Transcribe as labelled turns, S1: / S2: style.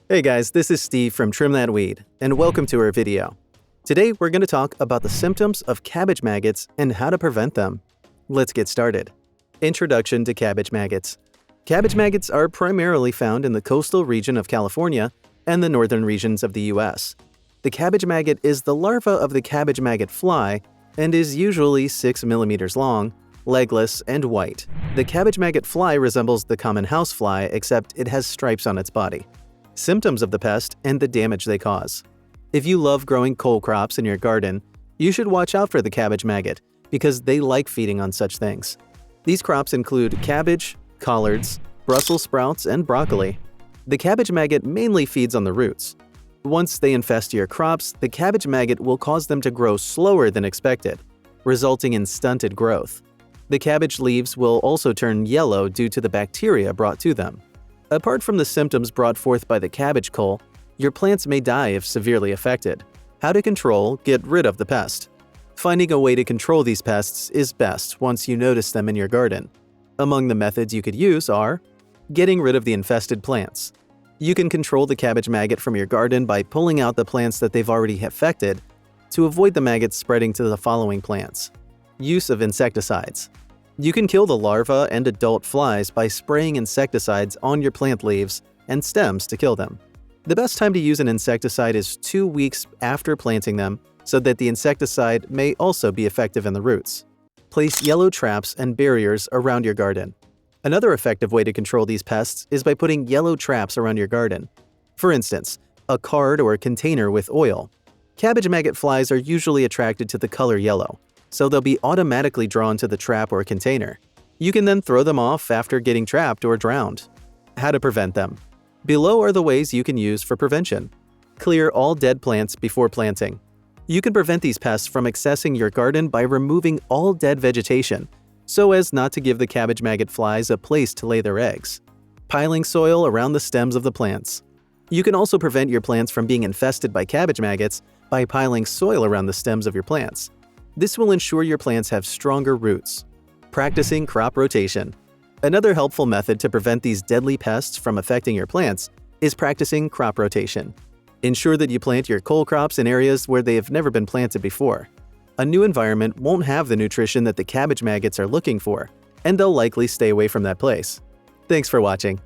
S1: Hey guys, this is Steve from Trim That Weed, and welcome to our video. Today we're going to talk about the symptoms of cabbage maggots and how to prevent them. Let's get started. Introduction to cabbage maggots. Cabbage maggots are primarily found in the coastal region of California and the northern regions of the US. The cabbage maggot is the larva of the cabbage maggot fly and is usually 6 millimeters long, legless, and white. The cabbage maggot fly resembles the common housefly except it has stripes on its body. Symptoms of the pest and the damage they cause. If you love growing cole crops in your garden, you should watch out for the cabbage maggot because they like feeding on such things. These crops include cabbage, collards, Brussels sprouts, and broccoli. The cabbage maggot mainly feeds on the roots. Once they infest your crops, the cabbage maggot will cause them to grow slower than expected, resulting in stunted growth. The cabbage leaves will also turn yellow due to the bacteria brought to them. Apart from the symptoms brought forth by the cabbage cole, your plants may die if severely affected. How to get rid of the pest. Finding a way to control these pests is best once you notice them in your garden. Among the methods you could use are getting rid of the infested plants. You can control the cabbage maggot from your garden by pulling out the plants that they've already affected to avoid the maggots spreading to the following plants. Use of insecticides. You can kill the larvae and adult flies by spraying insecticides on your plant leaves and stems to kill them. The best time to use an insecticide is 2 weeks after planting them so that the insecticide may also be effective in the roots. Place yellow traps and barriers around your garden. Another effective way to control these pests is by putting yellow traps around your garden. For instance, a card or a container with oil. Cabbage maggot flies are usually attracted to the color yellow, so they'll be automatically drawn to the trap or container. You can then throw them off after getting trapped or drowned. How to prevent them. Below are the ways you can use for prevention. Clear all dead plants before planting. You can prevent these pests from accessing your garden by removing all dead vegetation, so as not to give the cabbage maggot flies a place to lay their eggs. Piling soil around the stems of the plants. You can also prevent your plants from being infested by cabbage maggots by piling soil around the stems of your plants. This will ensure your plants have stronger roots. Practicing crop rotation. Another helpful method to prevent these deadly pests from affecting your plants is practicing crop rotation. Ensure that you plant your cole crops in areas where they have never been planted before. A new environment won't have the nutrition that the cabbage maggots are looking for, and they'll likely stay away from that place. Thanks for watching.